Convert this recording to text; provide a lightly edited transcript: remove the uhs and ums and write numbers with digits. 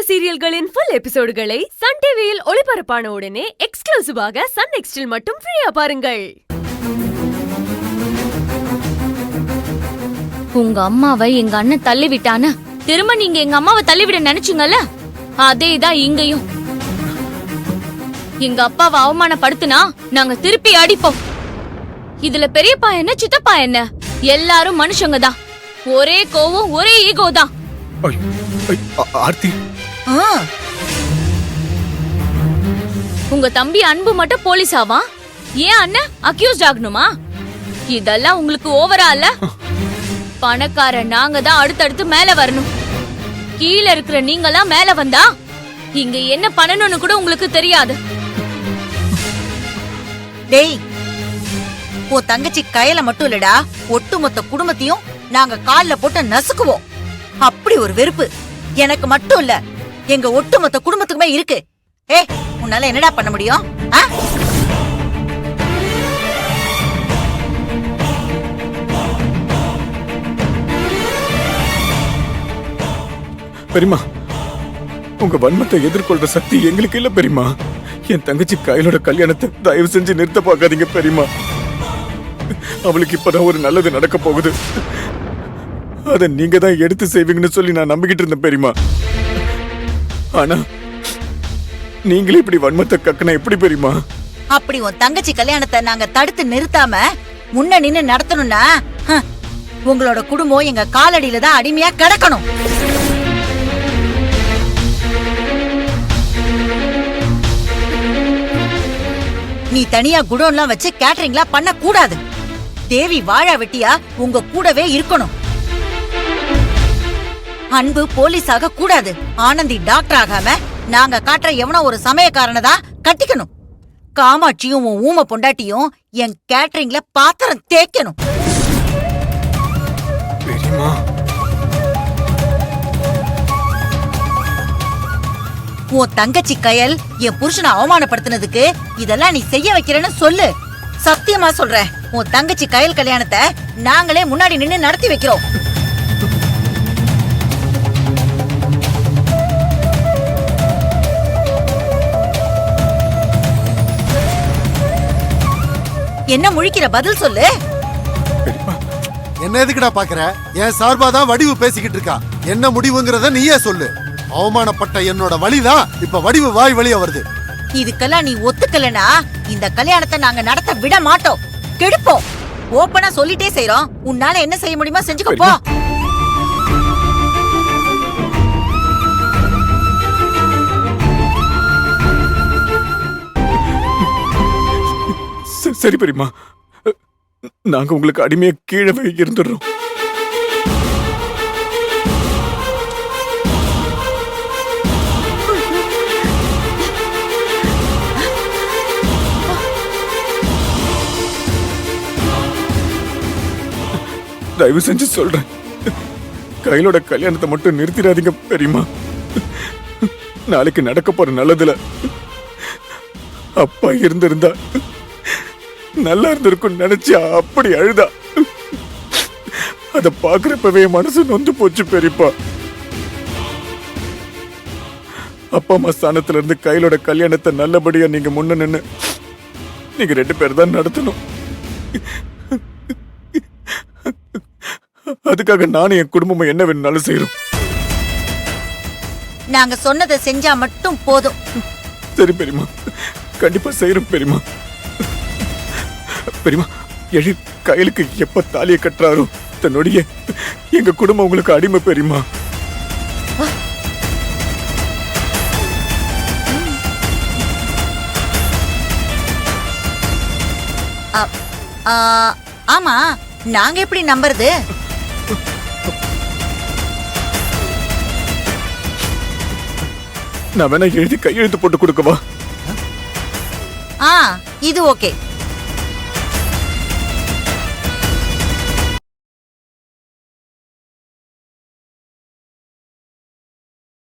சீரியல்களின் full எபிசோடுகளை Sun டிவியில் ஒளிபரப்பான உடனே எக்ஸ்க்ளூசிவாக சன் நெக்ஸ்டில் மட்டும் ஃப்ரீயா பாருங்கள். உங்க அம்மாவை எங்க அண்ணன் தள்ளி விட்டான திரும்ப நீங்க எங்க அம்மாவை தள்ளிவிட நினைச்சீங்கல்ல, அதேதான் இங்கேயும். எங்க அப்பாவை அவமானப்படுத்தினா நாங்க திருப்பி அடிப்போம். இதுல பெரியப்பா என்ன சித்தப்பா என்ன எல்லாரும் மனுஷங்க தான். ஒரே கோவம் ஒரே ஈகோ தான். ஆர்த்தி, உங்க தம்பி அன்பு மட்டும் போலீஸ் ஆவா, ஏன் அண்ணன் அக்யூஸ்ட் ஆகணுமா? இதெல்லாம் உங்களுக்கு ஓவரா இல்ல? பணக்கார நாங்க தான் அடுத்தடுத்து மேல வரணும். கீழ இருக்கிற நீங்களாம் மேல வந்தா இங்க என்ன பண்ணணும்னு கூட உங்களுக்கு தெரியாது. டேய், உன் தங்கச்சி கையில மட்டும் இல்லடா, ஒட்டுமொத்த குடும்பத்தையும் நாங்க கால்ல போட்டு நசுக்குவோம். அப்படி ஒரு வெறுப்பு எனக்கு மட்டும் இல்ல, எங்க ஒட்டுமொத்த குடும்பத்துக்குமே இருக்கு. உன்னால என்னடா பண்ண முடியும்? பெரியமா, உங்க வன்மத்தை எதிர்கொள்ற சக்தி எங்களுக்கு இல்ல பெரியமா. என் தங்கச்சி கையிலோட கல்யாணத்தை தயவு செஞ்சு நிறுத்த பார்க்காதீங்க பெரியமா. அவளுக்கு இப்பதான் ஒரு நல்லது நடக்க போகுது. அத நீங்க தான் எடுத்து செய்வீங்கன்னு சொல்லி நான் நம்பிக்கிட்டு இருந்தேன் பெரியமா. ஆனா நீங்களே இப்படி வன்மத்தை கக்கனா எப்படி பெரியமா? அப்படி உன் தங்கச்சி கல்யாணத்தை நாங்க தடுத்து நிறுத்தாம முன்ன நின்னு நடத்தணும்னா உங்களோட குடும்பம் எங்க காலடியில தான் அடிமையா கிடக்கணும். நீ தனியா குடோன்லாம் வச்சு கேட்டரிங்லாம் பண்ண கூடாது. தேவி வாழா வெட்டியா உங்க கூடவே இருக்கணும். அன்பு போலீஸ் ஆக கூடாது. ஆனந்தி டாக்டர் ஆகாம நாங்க காட்டுற எவனோ ஒரு சமயக்காரனை தான் கட்டிக்கணும். காமாட்சியும் உன் ஊம பொண்டாட்டியும் என் கேட்டரிங்ல பாத்திரம் தேய்க்கணும். உன் தங்கச்சி கயல் என் புருஷனை அவமானப்படுத்தினதுக்கு இதெல்லாம் நீ செய்ய வைக்கிறேன்னு சொல்லு. சத்தியமா சொல்றேன், உன் தங்கச்சி கயல் கல்யாணத்தை நாங்களே முன்னாடி நின்னு நடத்தி வைக்கிறோம். என்ன முழிக்கிற, பதில் சொல்லு. என்ன எதுக்குடா பாக்குற? என் சார்பாதான் வடிவு பேசிக்கிட்டு இருக்கா. என்ன முடிவுங்கிறத நீயே சொல்லு. அவமானப்பட்ட என்னோட வழிதான் இப்ப வடிவு வாய் வழியா வருது. இதுக்கெல்லாம் நீ ஒத்துக்கலனா இந்த கல்யாணத்தை நாங்க நடத்த விட மாட்டோம், கெடுப்போம். ஓப்பனா சொல்லிட்டே செய்றோம். உன்னால என்ன செய்ய முடியுமா செஞ்சுக்கோ போ. சரி பெரியமா, நாங்க உங்களுக்கு அடிமையா கீழே இருந்துடுறோம். தயவு செஞ்சு சொல்றேன், கையிலோட கல்யாணத்தை மட்டும் நிறுத்திடாதீங்க பெரியமா. நாளைக்கு நடக்க போற நல்லதுல அப்பா இருந்திருந்தா நல்லா இருந்திருக்கும் நினைச்சு அப்படி அழுதா. அத பாக்குறப்பவே மனசு நொந்து போச்சு பெரியப்பா. அப்பா அம்மா ஸ்தானத்துல இருந்து கையிலோட கல்யாணத்தை நல்லபடியா நீங்க முன்ன நின்னு நீங்க 2 பேர் தான் நடத்தணும். அதுக்காக நானும் என் குடும்பமும் என்ன வேணும்னாலும் செய்யறோம். நாங்க சொன்னதை செஞ்சா மட்டும் போதும். சரி பெரியமா, கண்டிப்பா செய்யறோம் பெரியமா. பெரியமா, எழி கையிலுக்கு எப்ப தாலியை கட்டுறாரோ தன்னுடைய எங்க குடும்பம் உங்களுக்கு அடிமை பெரியமா. ஆமா, நாங்க எப்படி நம்புறது? நான் வேணா எழுதி கையெழுத்து போட்டு கொடுக்கவா? இது ஓகே.